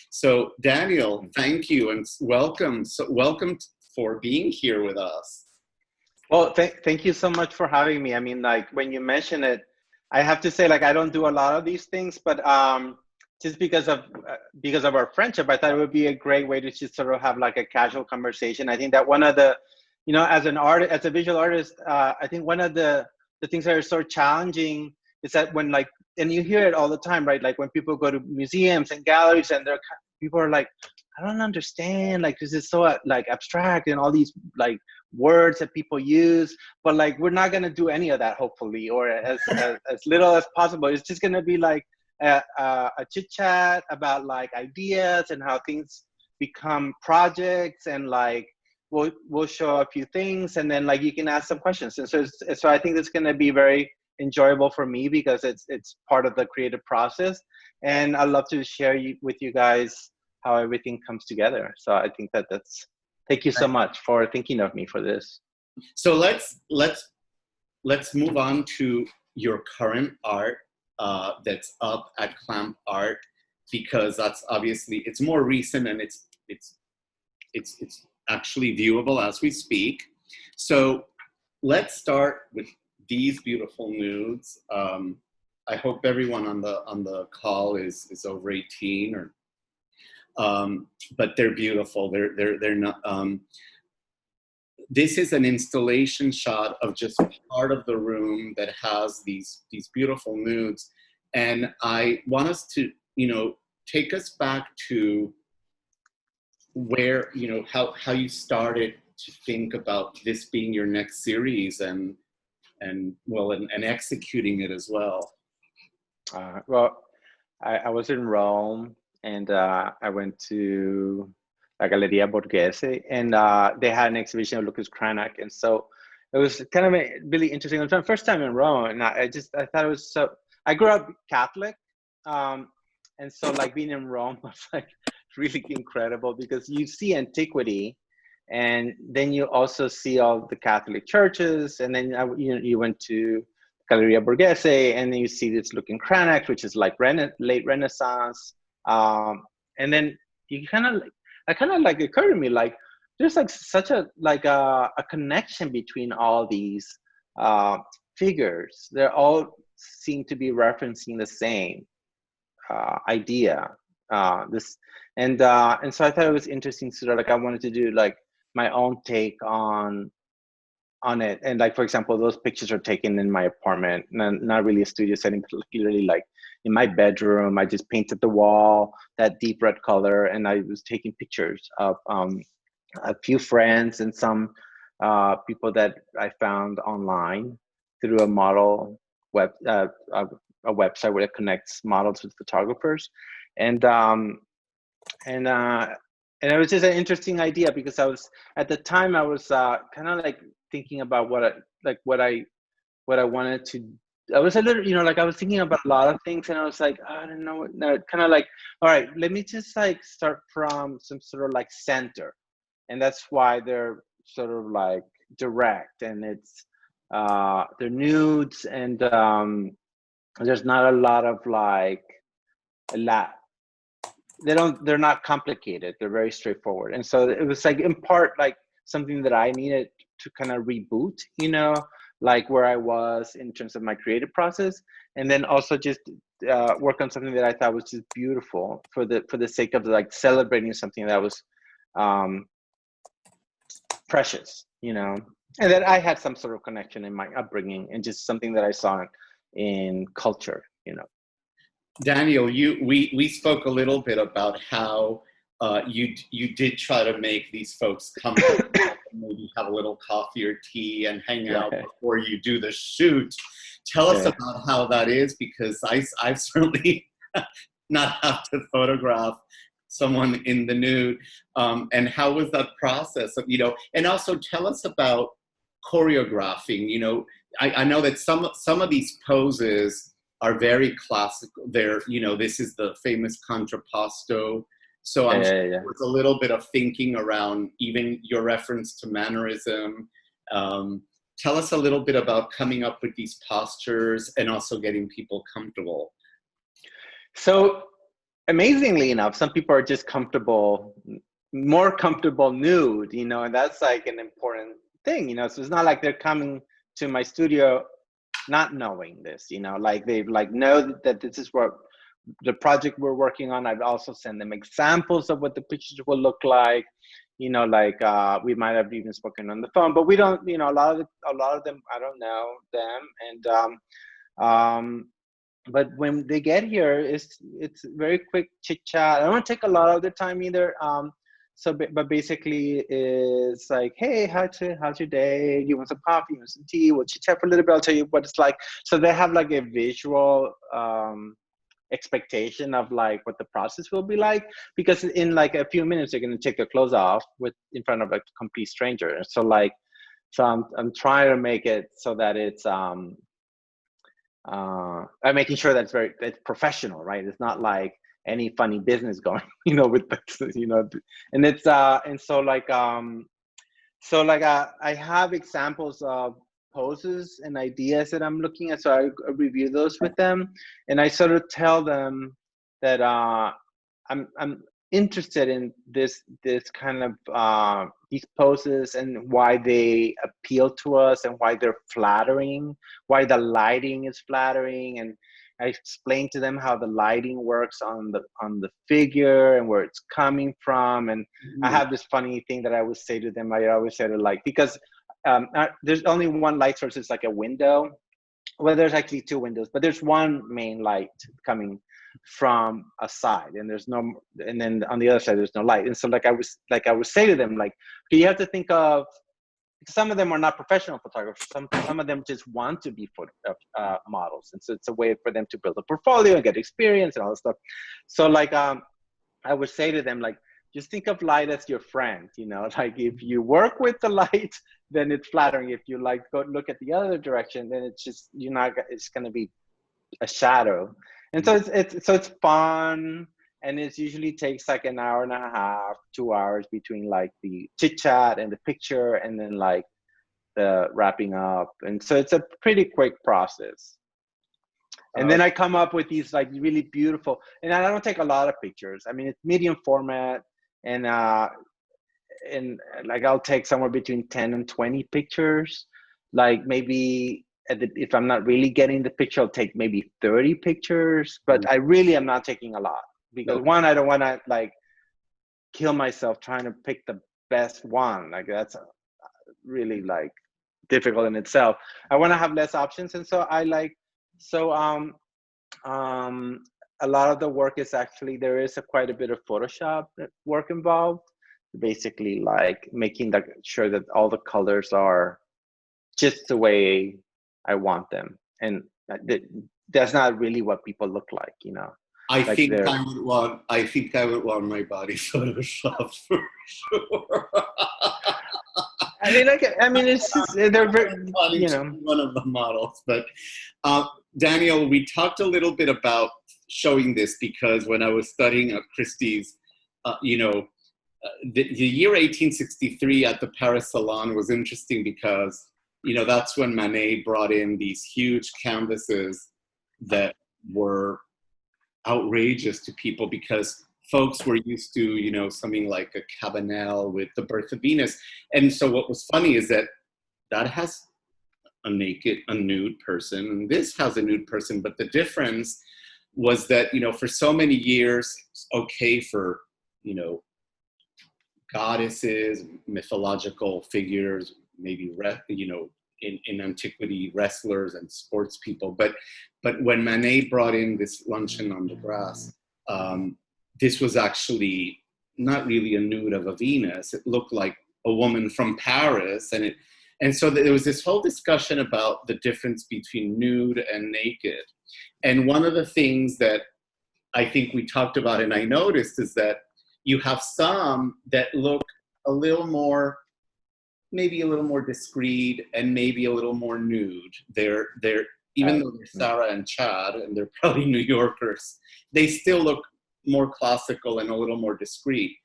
So Daniel, thank you and welcome. So welcome for being here with us. Well, thank you so much for having me. I mean, like when you mention it, I have to say, like I don't do a lot of these things, but just because of our friendship, I thought it would be a great way to just sort of have like a casual conversation. I think that one of the, as an artist, as a visual artist, I think one of the things that are so challenging is that when like, and you hear it all the time, right? Like when people go to museums and galleries, and people are like, I don't understand, like this is so like abstract and all these like words that people use, but like we're not gonna do any of that, hopefully, or as little as possible. It's just gonna be like a chit chat about like ideas and how things become projects, and like we'll show a few things, and then like you can ask some questions. And so I think it's gonna be very enjoyable for me because it's part of the creative process, and I love to share with you guys how everything comes together. So I think that's thank you so much for thinking of me for this. So let's move on to your current art that's up at ClampArt, because that's obviously it's more recent and it's actually viewable as we speak. So let's start with these beautiful nudes. I hope everyone on the call is over 18, or but they're beautiful. They're not. This is an installation shot of just part of the room that has these beautiful nudes, and I want us to take us back to where how you started to think about this being your next series, and executing it as well. Well, I was in Rome, and I went to La Galleria Borghese, and they had an exhibition of Lucas Cranach, and so it was kind of really interesting. It was my first time in Rome, and I thought it was so. I grew up Catholic, and so like being in Rome was like really incredible because you see antiquity, and then you also see all the Catholic churches, and then you went to Galleria Borghese, and then you see this looking Cranach, which is like late Renaissance, and then you kind of like occurred to me like there's like such a connection between all these figures. They all seem to be referencing the same idea. And so I thought it was interesting. Sort of like I wanted to do like my own take on it, and like for example, those pictures are taken in my apartment, not really a studio setting, but literally like in my bedroom. I just painted the wall that deep red color, and I was taking pictures of a few friends and some people that I found online through a model a website where it connects models with photographers, and it was just an interesting idea because I was at the time I was kind of like thinking about what I wanted to. I was a little, like I was thinking about a lot of things, and I was like, I don't know, kind of like, all right, let me just like start from some sort of like center, and that's why they're sort of like direct, and it's they're nudes, and there's not a lot of like a lot. They're not complicated. They're very straightforward, and so it was like in part like something that I needed to kind of reboot, like where I was in terms of my creative process, and then also just work on something that I thought was just beautiful for the sake of like celebrating something that was precious, and that I had some sort of connection in my upbringing, and just something that I saw in culture, Daniel, we spoke a little bit about how you did try to make these folks comfortable, maybe have a little coffee or tea and hang out before you do the shoot. Tell us about how that is, because I've certainly not have to photograph someone in the nude, and how was that process of, and also tell us about choreographing. I know that some of these poses are very classical. They're, this is the famous contrapposto. So I'm sure there's a little bit of thinking around even your reference to mannerism. Tell us a little bit about coming up with these postures and also getting people comfortable. So amazingly enough, some people are just comfortable, more comfortable nude, you know, and that's like an important thing, you know. So it's not like they're coming to my studio not knowing this, you know, like they like know that this is what the project we're working on. I've also sent them examples of what the pictures will look like, you know, like we might have even spoken on the phone, but we don't, you know, a lot of them, I don't know them. And but when they get here, it's very quick chit chat. I don't take a lot of the time either. So, but basically, it's like, hey, how's your day? You want some coffee? You want some tea? We'll chit chat for a little bit. I'll tell you what it's like. So they have like a visual expectation of like what the process will be like, because in like a few minutes they're going to take their clothes off in front of a complete stranger. So like, I'm trying to make it so that it's I'm making sure that it's professional, right? It's not like any funny business going, you know, with this, you know, and it's and so like I have examples of poses and ideas that I'm looking at, so I review those with them, and I sort of tell them that I'm interested in this kind of these poses and why they appeal to us and why they're flattering, why the lighting is flattering, and I explain to them how the lighting works on the figure and where it's coming from. And I have this funny thing that I always say to them. I always say to like, because there's only one light source, it's like a window. Well, there's actually two windows, but there's one main light coming from a side, and there's no, and then on the other side there's no light. And so like I would say to them, like, okay, you have to think of, some of them are not professional photographers, some of them just want to be models, and so it's a way for them to build a portfolio and get experience and all that stuff. So like I would say to them, like, just think of light as your friend, you know, like if you work with the light, then it's flattering. If you like go look at the other direction, then it's just, it's going to be a shadow. And so it's fun, and it usually takes like an hour and a half, 2 hours between like the chit chat and the picture, and then like the wrapping up. And so it's a pretty quick process. And then I come up with these like really beautiful, and I don't take a lot of pictures. I mean, it's medium format, and like I'll take somewhere between 10 and 20 pictures. Like maybe if I'm not really getting the picture, I'll take maybe 30 pictures, but I really am not taking a lot, because one, I don't want to like kill myself trying to pick the best one. Like that's really like difficult in itself. I want to have less options. And so I like, so a lot of the work is actually, there is quite a bit of Photoshop work involved, basically like making sure that all the colors are just the way I want them. And that's not really what people look like, you know. I think I would want my body photoshopped for sure. I mean, it's just, they're very, you know. One of the models, but Daniel, we talked a little bit about showing this, because when I was studying at Christie's, you know, the year 1863 at the Paris Salon was interesting because, you know, that's when Manet brought in these huge canvases that were outrageous to people, because folks were used to, you know, something like a Cabanel with the Birth of Venus. And so what was funny is that has a nude person, and this has a nude person, but the difference was that, you know, for so many years, it's okay for, you know, goddesses, mythological figures, maybe, you know, in antiquity, wrestlers and sports people. But when Manet brought in this luncheon on the grass, this was actually not really a nude of a Venus. It looked like a woman from Paris. And so there was this whole discussion about the difference between nude and naked. And one of the things that I think we talked about and I noticed is that you have some that look a little more, maybe a little more discreet and maybe a little more nude. They're even though they're Sarah and Chad, and they're probably New Yorkers, they still look more classical and a little more discreet.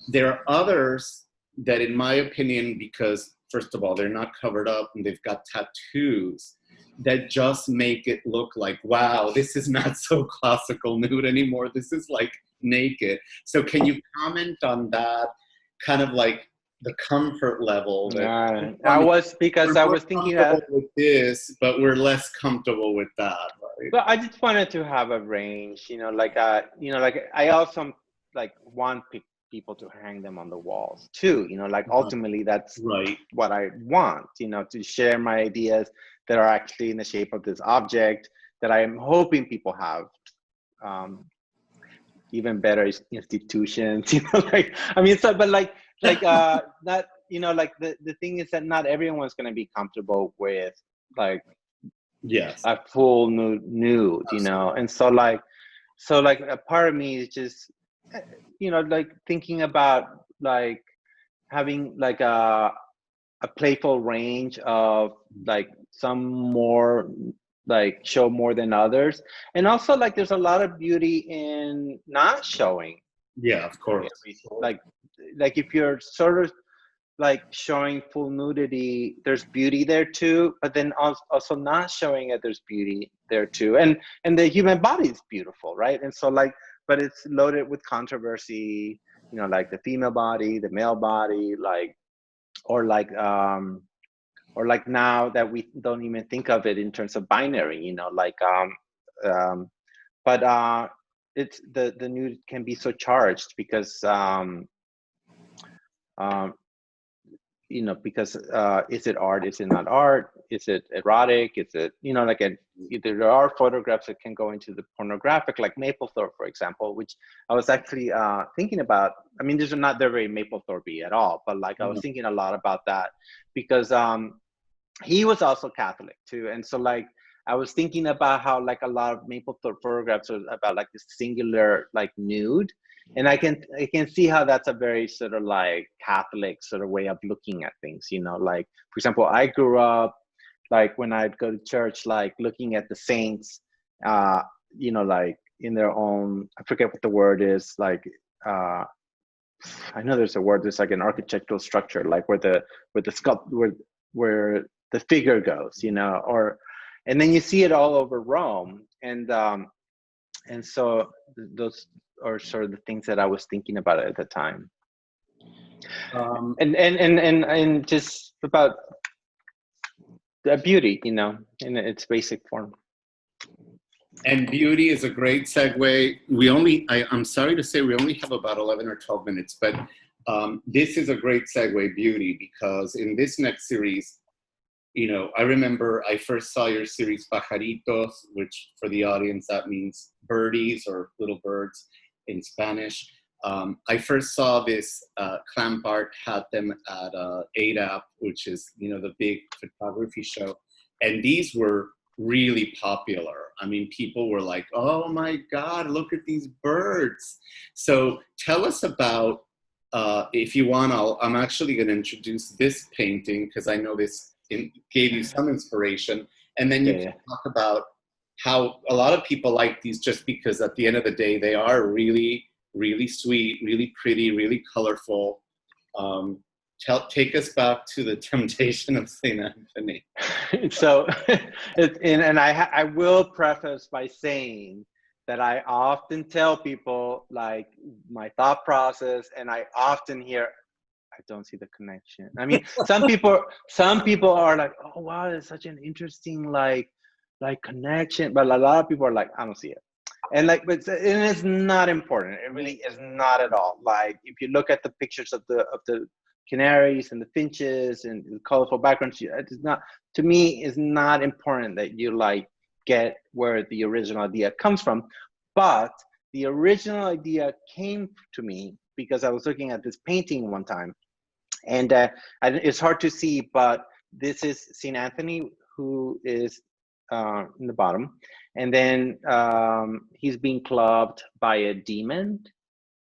There are others that, in my opinion, because first of all, they're not covered up and they've got tattoos, that just make it look like, wow, this is not so classical nude anymore. This is like naked. So can you comment on that, kind of like the comfort level that I was thinking that with this, but we're less comfortable with that, right? but I just wanted to have a range, like I also like want people to hang them on the walls too, like ultimately that's right. what I want, to share my ideas that are actually in the shape of this object that I am hoping people have. Even better institutions, like, I mean, so, but like not, like the thing is that not everyone's going to be comfortable with like Yes, a full nude, and so like a part of me is just, like thinking about like having like a playful range of like some more like show more than others, and also like there's a lot of beauty in not showing. yeah, of course. like if you're sort of like showing full nudity, there's beauty there too, but then also not showing it, there's beauty there too, and the human body is beautiful, right? And so like, but it's loaded with controversy, like the female body, the male body, like, or like now that we don't even think of it in terms of binary, but it's the nude can be so charged because because is it art, is it not art, is it erotic, is it, like there are photographs that can go into the pornographic, like Mapplethorpe, for example, which I was actually thinking about. I mean, these are not, they're very Mapplethorpe at all, but like I was thinking a lot about that because he was also Catholic too, and so like I was thinking about how like a lot of Mapplethorpe photographs are about like this singular like nude, and I can see how that's a very sort of like Catholic sort of way of looking at things, like for example, I grew up like when I'd go to church, like looking at the saints, like in their own, I forget what the word is, like I know there's a word, there's like an architectural structure, like where the where the figure goes, or, and then you see it all over Rome, and so those are sort of the things that I was thinking about at the time, and just about the beauty, in its basic form. And beauty is a great segue. I'm sorry to say we only have about 11 or 12 minutes, but this is a great segue, beauty, because in this next series, I remember I first saw your series Pajaritos, which for the audience, that means birdies or little birds in Spanish. I first saw this, ClampArt had them at ADAP, which is, the big photography show. And these were really popular. I mean, people were like, oh my God, look at these birds. So tell us about, if you want, I'm actually going to introduce this painting because I know this gave you some inspiration. And then you can talk about how a lot of people like these just because at the end of the day, they are really, really sweet, really pretty, really colorful. Take us back to the temptation of St. Anthony. So, and I will preface by saying that I often tell people like my thought process, and I often hear, I don't see the connection. I mean, some people are like, oh wow, it's such an interesting like connection, but a lot of people are like, I don't see it. And like, but and it's not important. It really is not at all. Like, if you look at the pictures of the canaries and the finches and the colorful backgrounds, it's not, to me, it's not important that you like get where the original idea comes from. But the original idea came to me because I was looking at this painting one time, and it's hard to see, but this is St. Anthony, who is in the bottom, and then he's being clubbed by a demon,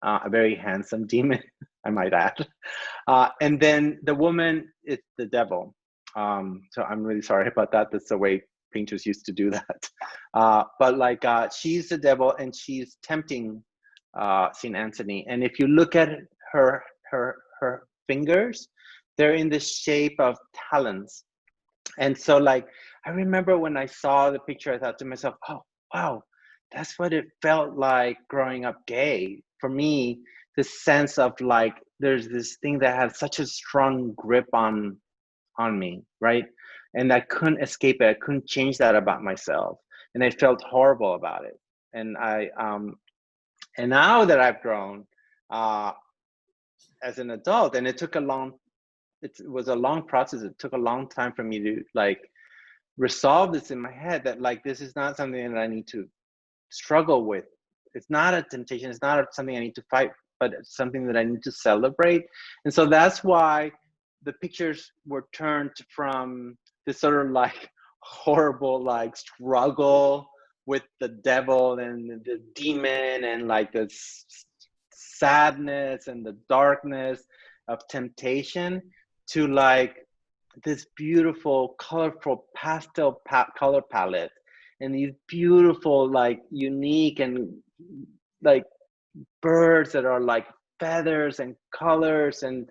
a very handsome demon, I might add, and then the woman is the devil. So I'm really sorry about that. That's the way painters used to do that. But like she's the devil, and she's tempting St. Anthony. And if you look at her fingers, they're in the shape of talons. And so like I remember when I saw the picture, I thought to myself, oh, wow, that's what it felt like growing up gay. For me, this sense of like, there's this thing that had such a strong grip on me, right? And I couldn't escape it. I couldn't change that about myself. And I felt horrible about it. And and now that I've grown uh, as an adult, and it was a long process. It took a long time for me to like resolve this in my head that like, this is not something that I need to struggle with. It's not a temptation. It's not something I need to fight, but it's something that I need to celebrate. And so that's why the pictures were turned from this sort of like horrible like struggle with the devil and the demon and like the sadness and the darkness of temptation to like this beautiful colorful pastel color palette and these beautiful like unique and like birds that are like feathers and colors and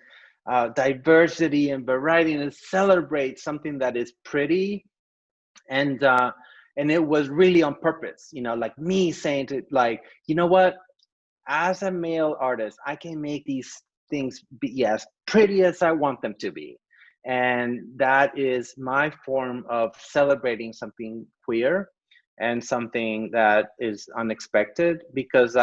diversity and variety, and celebrate something that is pretty. And it was really on purpose, you know, like me saying to like, you know what, as a male artist, I can make these things be as pretty as I want them to be. And that is my form of celebrating something queer and something that is unexpected, because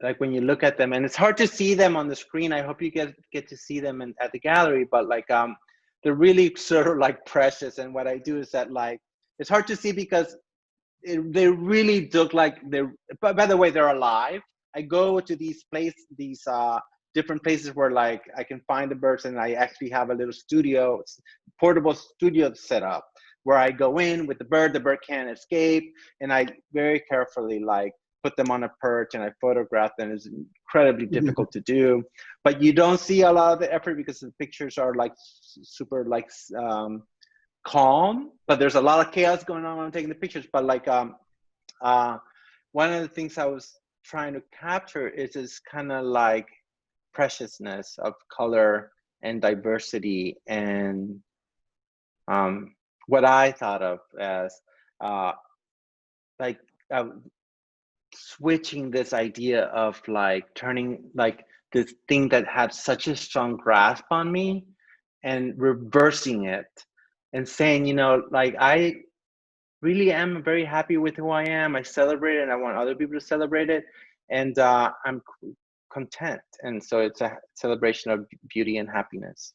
like when you look at them, and it's hard to see them on the screen. I hope you get to see them at the gallery, but like they're really sort of like precious. And what I do is that like, it's hard to see because they really look like they're, but by the way, they're alive. I go to these different places where like I can find the birds, and I actually have a little studio, portable studio set up where I go in with the bird can't escape, and I very carefully like put them on a perch and I photograph them. It's incredibly difficult to do, but you don't see a lot of the effort because the pictures are like super like calm, but there's a lot of chaos going on when I'm taking the pictures. But like one of the things I was trying to capture is this kind of like preciousness of color and diversity, and what I thought of as like switching this idea of like turning like this thing that had such a strong grasp on me and reversing it and saying, you know, like I really am very happy with who I am. I celebrate it and I want other people to celebrate it. And I'm content. And so it's a celebration of beauty and happiness.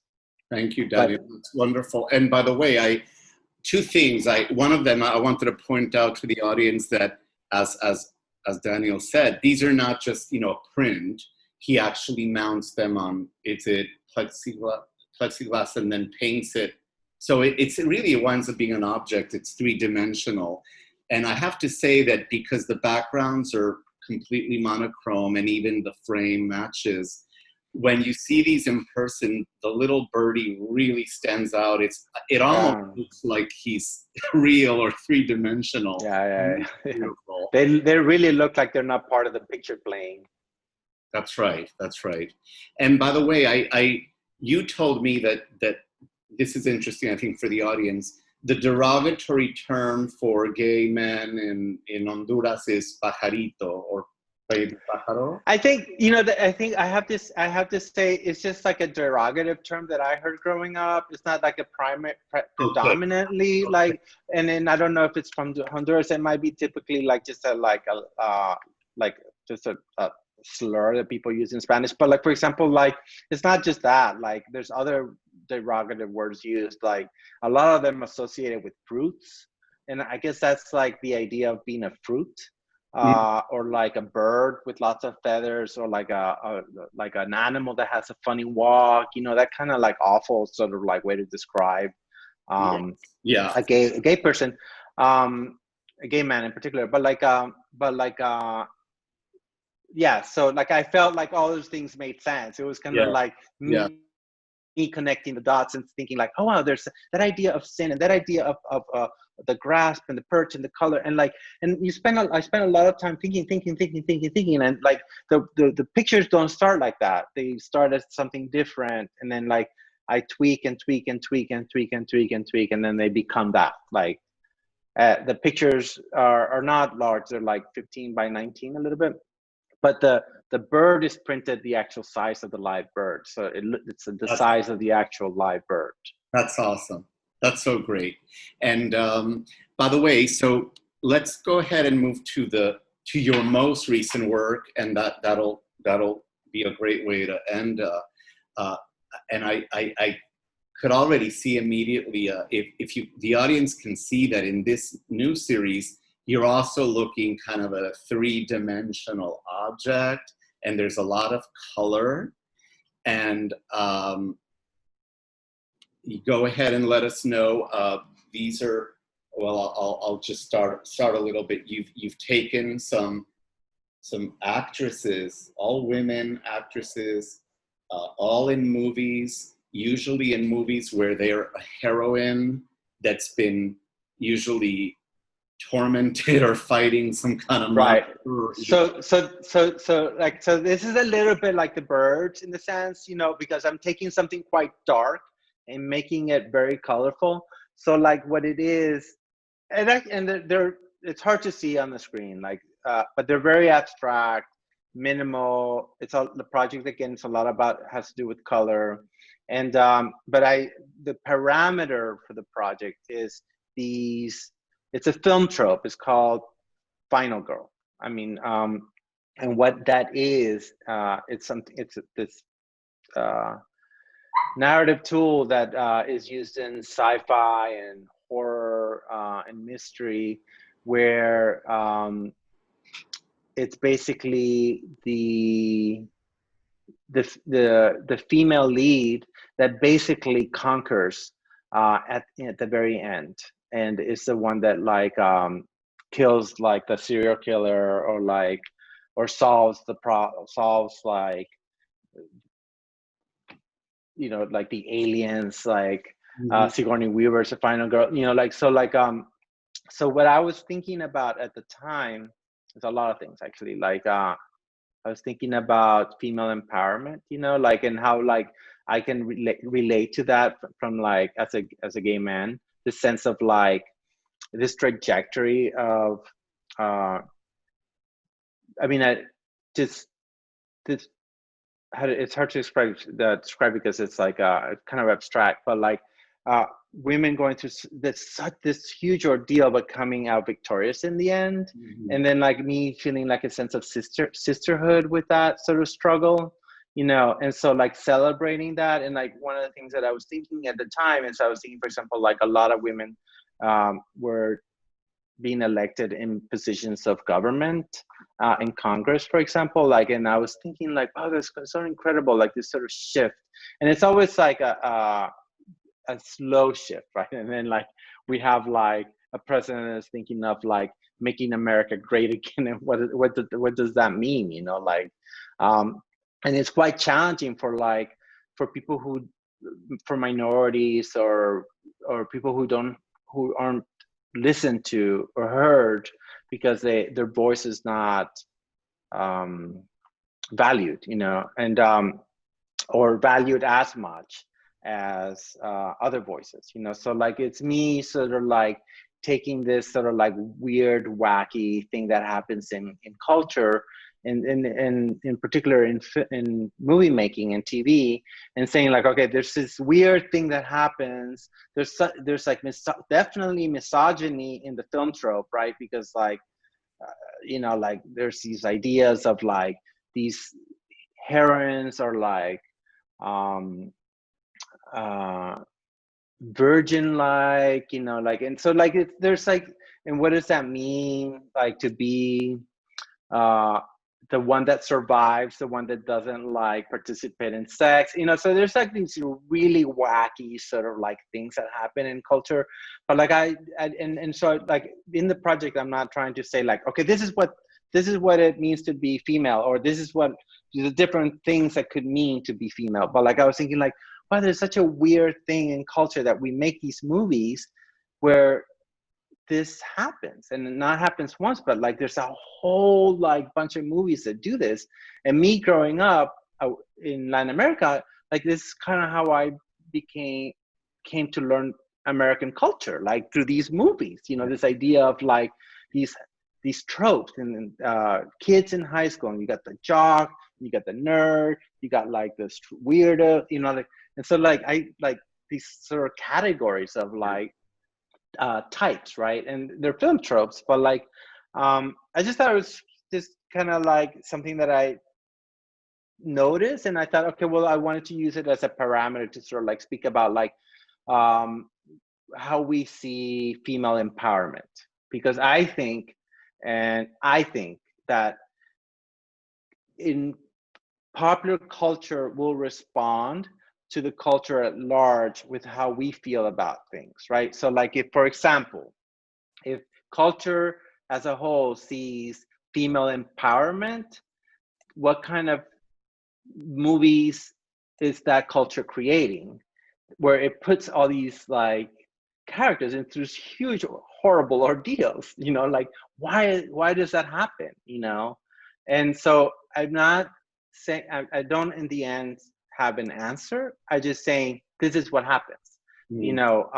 Thank you, Daniel. It's wonderful. And by the way, two things. One of them, I wanted to point out to the audience that as Daniel said, these are not just, you know, a print. He actually mounts them on, it's a plexiglass and then paints it. So it really winds up being an object. It's three-dimensional. And I have to say that because the backgrounds are completely monochrome and even the frame matches, when you see these in person, the little birdie really stands out. It almost looks like he's real or three-dimensional. Yeah. They really look like they're not part of the picture plane. That's right. And by the way, you told me that this is interesting, I think, for the audience. The derogatory term for gay men in Honduras is pajarito or pájaro. I think, you know, I think I have to say it's just like a derogative term that I heard growing up. It's not like a predominantly like, and then I don't know if it's from Honduras. It might be typically like just a slur that people use in Spanish. But like, for example, like it's not just that. Like there's other derogative words used, like a lot of them associated with fruits, and I guess that's like the idea of being a fruit. Or like a bird with lots of feathers, or like like an animal that has a funny walk, you know, that kind of like awful sort of like way to describe a gay person, a gay man in particular. But yeah, so like I felt like all those things made sense. It was kind of like me connecting the dots and thinking like, oh wow, there's that idea of sin and that idea of the grasp and the perch and the color, and like, and I spent a lot of time thinking, and like the pictures don't start like that. They start as something different, and then like I tweak and tweak and tweak and tweak and tweak and tweak, and then they become that. Like the pictures are not large; they're like 15 by 19, a little bit. But the bird is printed the actual size of the live bird, so it's the size of the actual live bird. That's awesome. That's so great. And by the way, so let's go ahead and move to your most recent work, and that'll be a great way to end. And I could already see immediately if the audience can see that in this new series, you're also looking kind of at a three-dimensional object, and there's a lot of color. And you go ahead and let us know. These are, well, I'll just start a little bit. You've taken some actresses, all women actresses, all in movies, usually in movies where they're a heroine that's been usually tormented or fighting some kind of monster. So this is a little bit like the birds in the sense, because I'm taking something quite dark and making it very colorful. So like what it is, and it's hard to see on the screen, like, but they're very abstract, minimal. It's all the project again. It's a lot about has to do with color, and but the parameter for the project is these. It's a film trope. It's called Final Girl. I mean, and what that is, it's something. It's this narrative tool that is used in sci-fi and horror and mystery, where it's basically the female lead that basically conquers at the very end, and is the one that like kills like the serial killer, or solves like like the aliens, like Sigourney Weaver's the final girl, so what I was thinking about at the time is a lot of things actually. Like I was thinking about female empowerment, like, and how like I can relate to that from like as a gay man, the sense of like this trajectory of it's hard to describe because it's like kind of abstract, but like women going through this huge ordeal but coming out victorious in the end. And then like me feeling like a sense of sisterhood with that sort of struggle, and so like celebrating that. And like one of the things that I was thinking at the time is I was thinking, for example, like a lot of women were being elected in positions of government in Congress, for example, like, and I was thinking like, wow, that's so incredible, like this sort of shift. And it's always like a slow shift, right? And then like we have like a president that's thinking of like making America great again, and what does that mean, like and it's quite challenging for people for minorities or people who aren't listened to or heard because their voice is not valued, and or valued as much as other voices, so like it's me sort of like taking this sort of like weird wacky thing that happens in culture, and in particular in movie making and TV, and saying like, okay, there's this weird thing that happens. There's like definitely misogyny in the film trope, right? Because like like there's these ideas of like these heroines are like virgin like, like, and so like there's like, and what does that mean, like to be the one that survives, the one that doesn't like participate in sex, so there's like these really wacky sort of like things that happen in culture. But like and so like in the project, I'm not trying to say like, okay, this is what it means to be female, or this is what the different things that could mean to be female. But like I was thinking like, wow, there's such a weird thing in culture that we make these movies where this happens, and it not happens once, but like there's a whole like bunch of movies that do this. And me growing up in Latin America, like this is kind of how I came to learn American culture, like through these movies, you know, this idea of like these tropes and kids in high school, and you got the jock, you got the nerd, you got like this weirdo, you know, like, and so like I like these sort of categories of like types, right? And they're film tropes, but like I just thought it was just kind of like something that I noticed, and I thought, okay, well, I wanted to use it as a parameter to sort of like speak about like how we see female empowerment, because I think that in popular culture will respond to the culture at large with how we feel about things, right? So like if, for example, if culture as a whole sees female empowerment, what kind of movies is that culture creating, where it puts all these like characters into these huge horrible ordeals, you know, like why does that happen, you know? And so I'm not saying, I don't in the end have an answer. I just saying this is what happens, you know.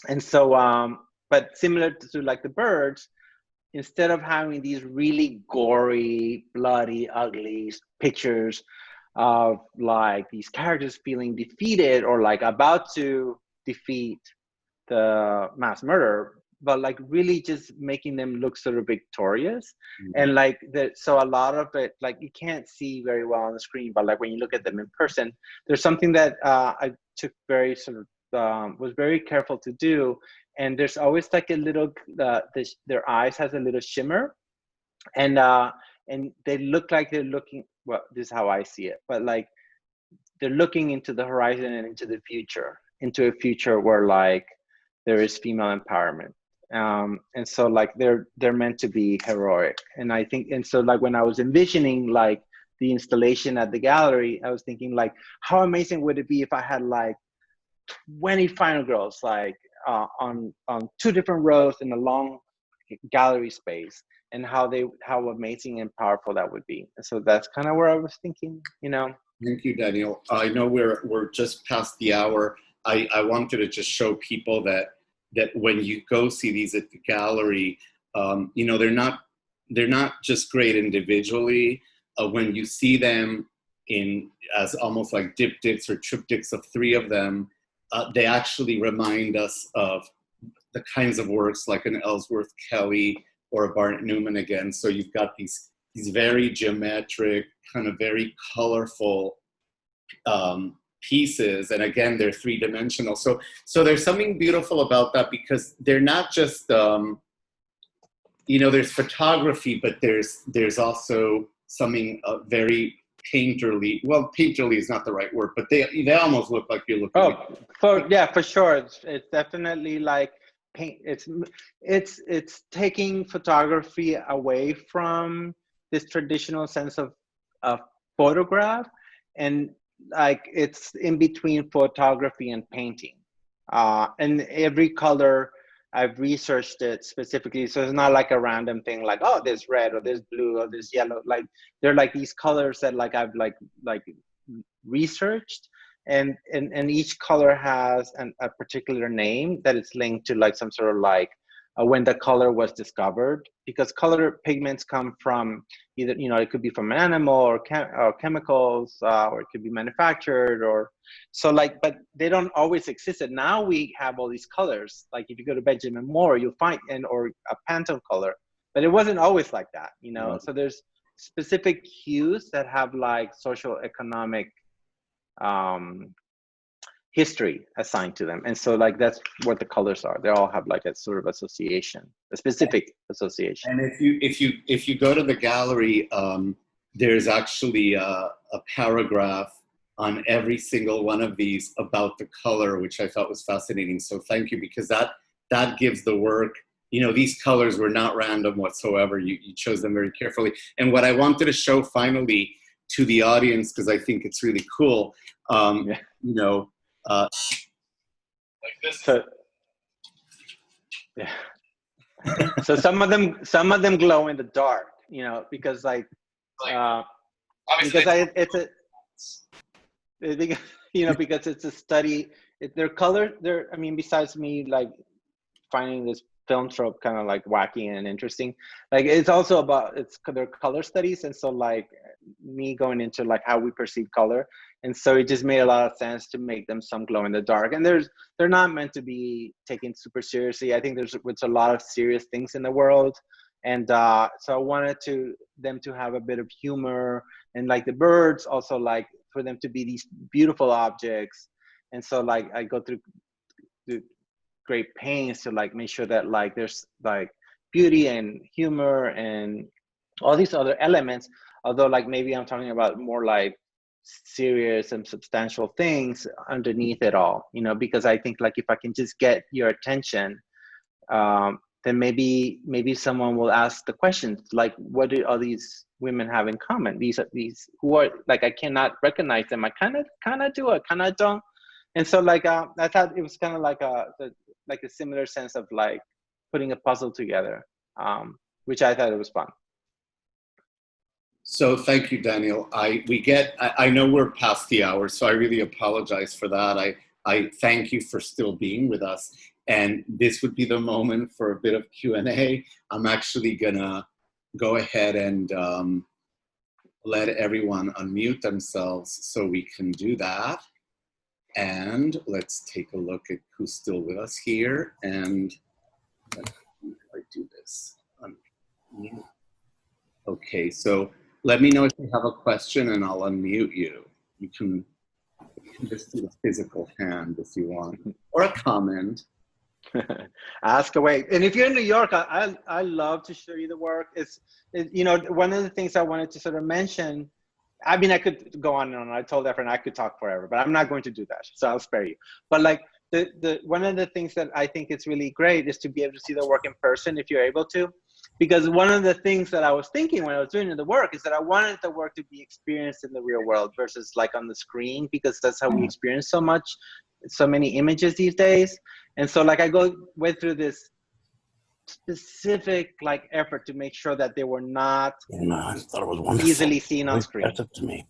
And so but similar to like the birds, instead of having these really gory, bloody, ugly pictures of like these characters feeling defeated or like about to defeat the mass murder, but like really just making them look sort of victorious. And like that, so a lot of it, like you can't see very well on the screen, but like when you look at them in person, there's something that I took very sort of was very careful to do. And there's always like a little their eyes has a little shimmer, and they look like they're looking, well, this is how I see it, but like they're looking into the horizon and into the future, into a future where like there is female empowerment. And so like they're meant to be heroic. And I think, and so like when I was envisioning like the installation at the gallery, I was thinking like, how amazing would it be if I had like 20 final girls like on 2 different rows in a long gallery space, and how amazing and powerful that would be. And so that's kind of where I was thinking, you know. Thank you, Daniel. I know we're just past the hour. I wanted to just show people that when you go see these at the gallery, you know, they're not just great individually. When you see them in as almost like diptychs or triptychs of 3 of them, they actually remind us of the kinds of works like an Ellsworth Kelly or a Barnett Newman again. So you've got these very geometric, kind of very colorful pieces, and again they're 3-dimensional. So there's something beautiful about that, because they're not just you know, there's photography, but there's also something very painterly. Well, painterly is not the right word, but they almost look like you're looking. Oh, for sure, it's definitely like paint. It's taking photography away from this traditional sense of photograph, and like it's in between photography and painting. And every color, I've researched it specifically, so it's not like a random thing like, oh, there's red or there's blue or there's yellow. Like they're like these colors that like I've like researched, and each color has a particular name that is linked to like some sort of like when the color was discovered, because color pigments come from either, you know, it could be from an animal or chemicals, or it could be manufactured, or so like, but they don't always exist. And now we have all these colors, like if you go to Benjamin Moore, you'll find or a Pantone color, but it wasn't always like that, you know. Right. So there's specific hues that have like social economic history assigned to them, and so like that's what the colors are. They all have like a sort of association, a specific association. And if you go to the gallery, there's actually a paragraph on every single one of these about the color, which I thought was fascinating. So thank you, because that gives the work, you know, these colors were not random whatsoever. You chose them very carefully. And what I wanted to show finally to the audience, because I think it's really cool, you know, like this. So, yeah. So some of them glow in the dark, you know, because like because you know, because it's a study. Their color, I mean, besides me like finding this film trope kind of like wacky and interesting, like it's also about their color studies, and so like me going into like how we perceive color, and so it just made a lot of sense to make them some glow in the dark. And they're not meant to be taken super seriously. I think there's a lot of serious things in the world, and so I wanted them to have a bit of humor, and like the birds also, like for them to be these beautiful objects. And so like I go through the great pains to like make sure that like there's like beauty and humor and all these other elements, although like maybe I'm talking about more like serious and substantial things underneath it all, you know, because I think like if I can just get your attention, then maybe someone will ask the questions like, what do all these women have in common? These who are like, I cannot recognize them. I kind of do, I kind of don't. And so like I thought it was kind of like a similar sense of like putting a puzzle together, which I thought it was fun. So thank you, Daniel. I know we're past the hour, so I really apologize for that. I thank you for still being with us. And this would be the moment for a bit of Q&A. I'm actually gonna go ahead and let everyone unmute themselves so we can do that. And let's take a look at who's still with us here. And let's see if I do this. Okay, so let me know if you have a question and I'll unmute you. You can just do the physical hand if you want, or a comment. Ask away. And if you're in New York, I love to show you the work. It's you know, one of the things I wanted to sort of mention, I mean, I could go on and on. I told Efren I could talk forever, but I'm not going to do that. So I'll spare you. But like the one of the things that I think is really great is to be able to see the work in person if you're able to. Because one of the things that I was thinking when I was doing the work is that I wanted the work to be experienced in the real world versus like on the screen, because that's how we experience so many images these days. And so like I went through this specific like effort to make sure that they were not I thought it was wonderful. easily seen on screen. That's up to me.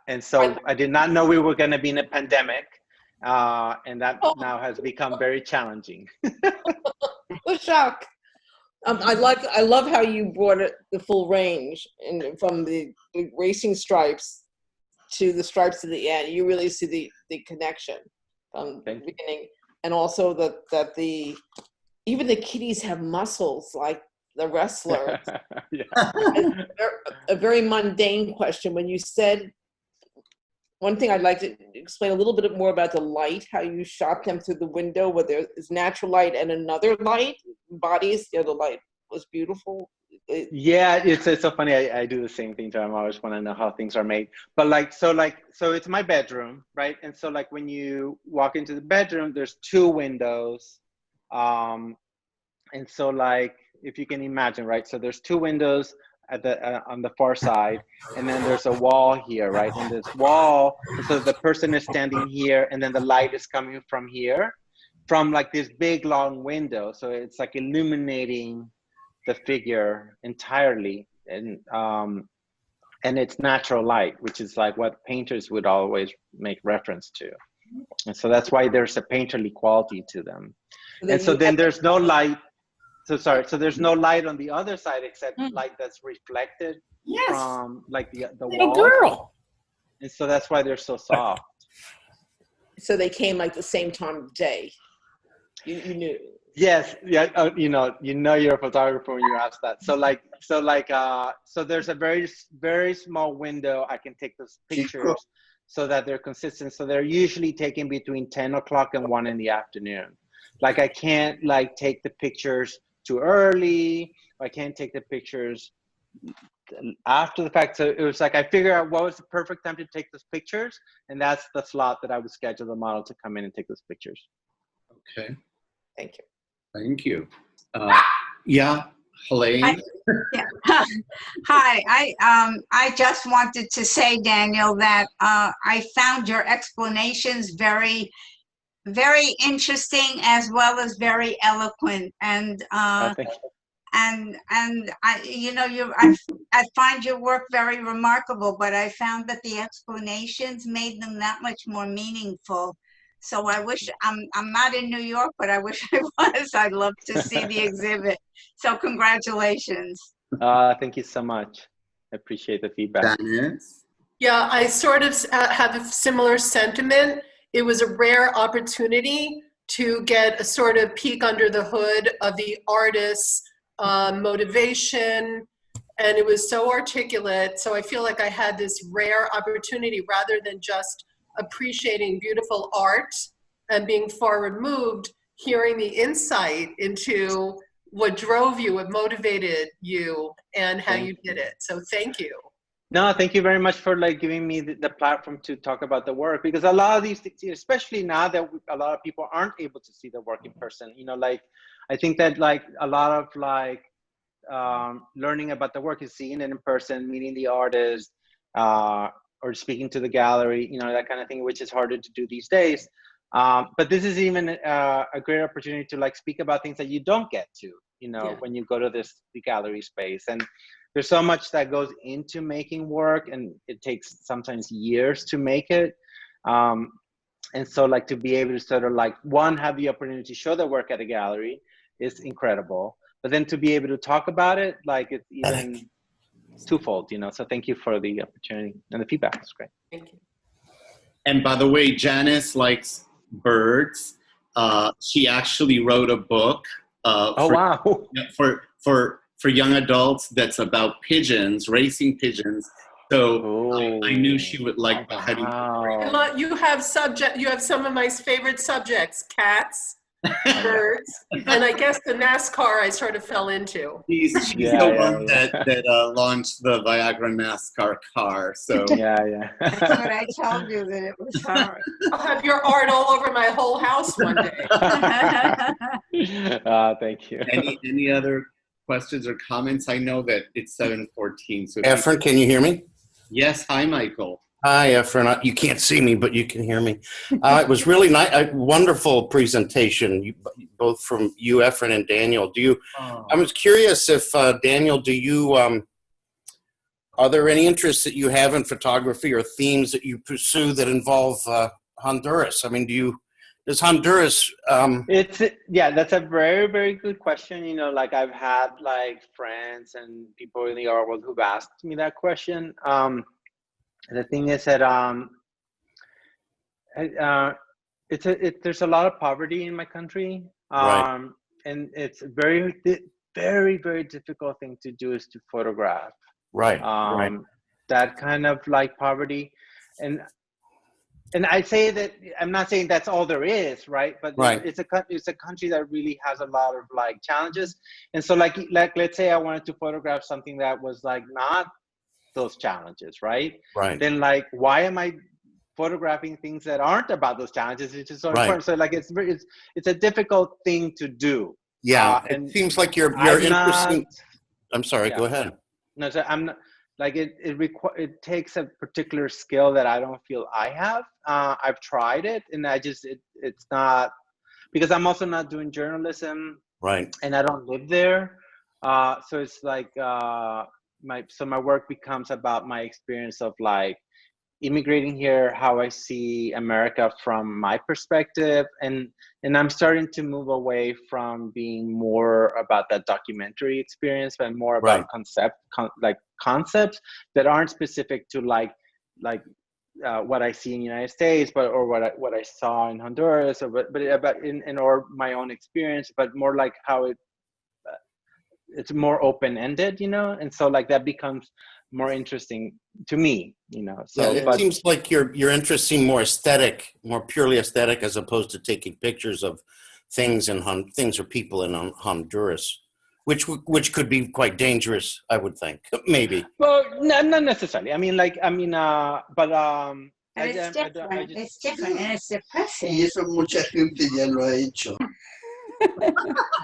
And so I did not know we were going to be in a pandemic, and that now has become very challenging. The shock. I love how you brought it the full range, and from the racing stripes to the stripes at the end. You really see the connection from the beginning, and also that even the kitties have muscles like the wrestlers. A very mundane question. When you said, one thing I'd like to explain a little bit more about the light, how you shot them through the window where there is natural light and another light, bodies, the other light was beautiful. Yeah, it's so funny. I do the same thing too. I always want to know how things are made. But so it's my bedroom, right? And so like when you walk into the bedroom, there's two windows. And so like, if you can imagine, right? So there's two windows at the on the far side, and then there's a wall here, right? And this wall, so the person is standing here, and then the light is coming from here, from like this big long window. So it's like illuminating the figure entirely, and it's natural light, which is like what painters would always make reference to. And so that's why there's a painterly quality to them. And so then there's no light. So there's no light on the other side except light that's reflected from like the Little wall. girl. And so that's why they're so soft. So they came like the same time of day. You knew. Yes, yeah. You know you're a photographer when you ask that. So there's a very, very small window I can take those pictures so that they're consistent. So they're usually taken between 10 o'clock and 1 in the afternoon. Like I can't like take the pictures too early. I can't take the pictures after the fact. So it was like I figured out what was the perfect time to take those pictures, and that's the slot that I would schedule the model to come in and take those pictures. Okay. Thank you. Thank you. Yeah, Helene. Hi, I just wanted to say, Daniel, that I found your explanations very, very interesting as well as very eloquent, and Thank you. and I, you know, I find your work very remarkable, but I found that the explanations made them that much more meaningful. So I wish, I'm not in New York, but I wish I was. I'd love to see the exhibit. So congratulations. Thank you so much. I appreciate the feedback. Janice? Yeah, I sort of have a similar sentiment. It was a rare opportunity to get a sort of peek under the hood of the artist's motivation, and it was so articulate. So I feel like I had this rare opportunity rather than just appreciating beautiful art and being far removed, hearing the insight into what drove you, what motivated you, and how you did it. So thank you. No, thank you very much for like giving me the platform to talk about the work, because a lot of these things, especially now that a lot of people aren't able to see the work in person, you know, like I think that like a lot of like learning about the work is seeing it in person, meeting the artist, or speaking to the gallery, you know, that kind of thing, which is harder to do these days. But this is even a great opportunity to like speak about things that you don't get to, you know, when you go to the gallery space. And there's so much that goes into making work, and it takes sometimes years to make it. And so like to be able to sort of like, one, have the opportunity to show the work at a gallery is incredible. But then to be able to talk about it, like it's even twofold, you know. So thank you for the opportunity, and the feedback is great. Thank you. And by the way, Janice likes birds. She actually wrote a book for young adults that's about pigeons, racing pigeons. So I knew she would like the heading. Wow. You have some of my favorite subjects: cats, birds, and I guess the NASCAR I sort of fell into. She's the one that launched the Viagra NASCAR car. So Yeah. That's what I told you, that it was hard. I'll have your art all over my whole house one day. Thank you. Any other questions or comments? I know that it's 7:14. So Efren, can you hear me? yes, hi, Michael. Hi, Efren. You can't see me, but you can hear me. It was really nice, a wonderful presentation, both from you, Efren, and Daniel. I was curious if Daniel, are there any interests that you have in photography or themes that you pursue that involve Honduras? I mean, does Honduras? That's a very, very good question. You know, like I've had like friends and people in the art world who've asked me that question. The thing is that there's a lot of poverty in my country, Right. and it's very, very, very difficult thing to do is to photograph. Right. That kind of like poverty, and I say that I'm not saying that's all there is, right? But it's a country that really has a lot of like challenges, and so like let's say I wanted to photograph something that was like not those challenges, right? Right. Then like, why am I photographing things that aren't about those challenges? It's just so important. So like, it's a difficult thing to do. Yeah, and it seems like you're interesting. I'm sorry. Go ahead. No, so I'm not like it takes a particular skill that I don't feel I have. I've tried it, and it's not, because I'm also not doing journalism, right? And I don't live there, so it's like my work becomes about my experience of like immigrating here, how I see America from my perspective, and I'm starting to move away from being more about that documentary experience, but more about concepts that aren't specific to like what I see in the United States, or what I saw in Honduras, or or my own experience, but more like how it's more open-ended, you know, and so like that becomes more interesting to me, you know. So it seems like your interests seem more aesthetic, more purely aesthetic, as opposed to taking pictures of things or people in Honduras, which could be quite dangerous, I would think. Maybe. Well, not necessarily. I mean, but it's different. It's different, and it's depressing. Y eso mucha gente ya lo ha hecho.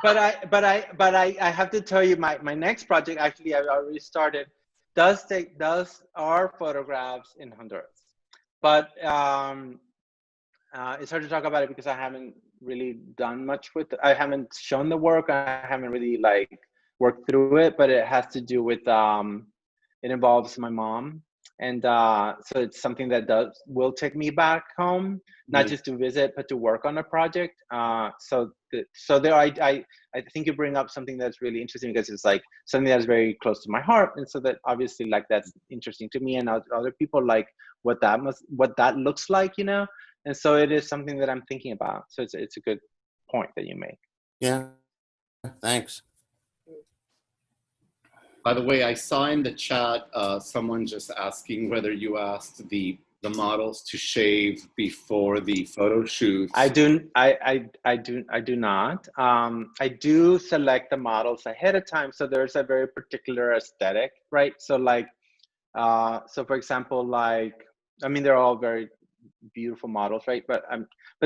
But I have to tell you, my next project, actually I already started, does are photographs in Honduras, but it's hard to talk about it because I haven't really done much with it. I haven't shown the work. I haven't really like work through it, but it has to do with it involves my mom, and so it's something that will take me back home, not just to visit, but to work on a project. I think you bring up something that's really interesting, because it's like something that's very close to my heart, and so that obviously like that's interesting to me, and other people like what that looks like, you know. And so it is something that I'm thinking about. So it's a good point that you make. Yeah, thanks. By the way, I saw in the chat someone just asking whether you asked the models to shave before the photo shoots. I do not. I do select the models ahead of time, so there's a very particular aesthetic, right? So like, so for example, like, I mean, they're all very beautiful models, right? But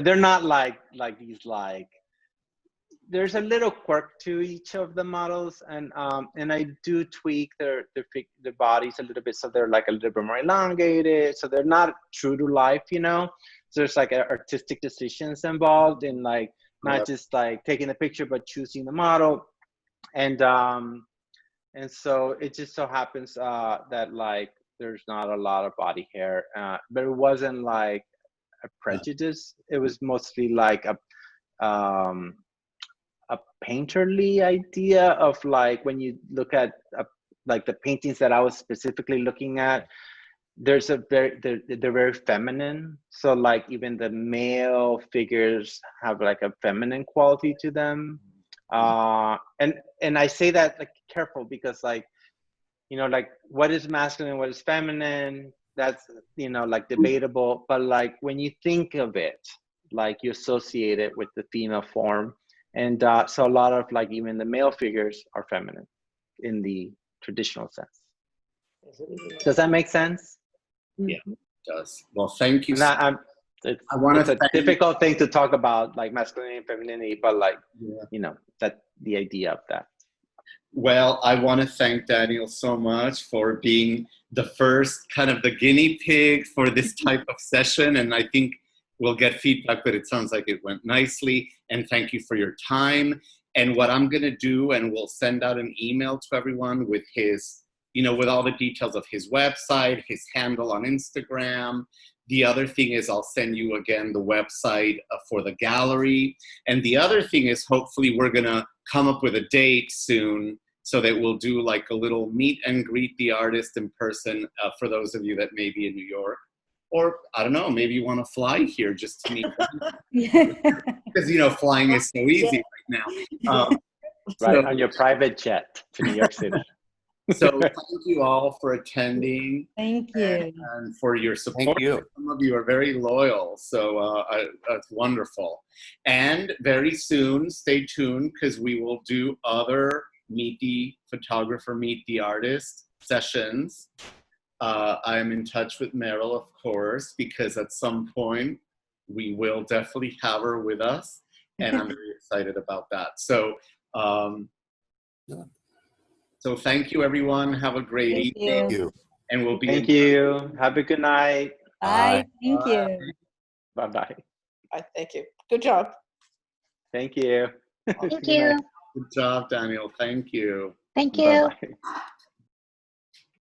they're not like these like. There's a little quirk to each of the models, and I do tweak their bodies a little bit, so they're like a little bit more elongated, so they're not true to life, you know. So there's like artistic decisions involved in like not just like taking the picture, but choosing the model, and so it just so happens that like there's not a lot of body hair, but it wasn't like a prejudice. It was mostly like a painterly idea of like, when you look at like the paintings that I was specifically looking at, they're very feminine. So like even the male figures have like a feminine quality to them. And I say that like careful, because like, you know, like what is masculine, what is feminine, that's, you know, like debatable. But like when you think of it, like you associate it with the female form. And so a lot of like even the male figures are feminine in the traditional sense. Does that make sense? Yeah, it does. Well, thank you. It's a difficult thing to talk about, like masculinity and femininity, but like, you know, that the idea of that. Well, I want to thank Daniel so much for being the first kind of the guinea pig for this type of session. And I think we'll get feedback, but it sounds like it went nicely. And thank you for your time. And what I'm going to do, and we'll send out an email to everyone with his, you know, with all the details of his website, his handle on Instagram. The other thing is I'll send you again the website for the gallery. And the other thing is hopefully we're going to come up with a date soon so that we'll do like a little meet and greet the artist in person for those of you that may be in New York. Or, I don't know, maybe you want to fly here just to meet them. Because, you know, flying is so easy right now. Right, on your private jet to New York City. So thank you all for attending. Thank you. And for your support. Thank you. Some of you are very loyal, so that's wonderful. And very soon, stay tuned, because we will do other Meet the Photographer, Meet the Artist sessions. I'm in touch with Meryl, of course, because at some point we will definitely have her with us, and I'm very excited about that. So, so thank you, everyone. Have a great evening. Thank you. And we'll be Thank you. Have a good night. Bye. Thank you. Bye-bye. Thank you. Good job. Thank you. Thank you. Good job, Daniel. Thank you. Thank you. Bye-bye.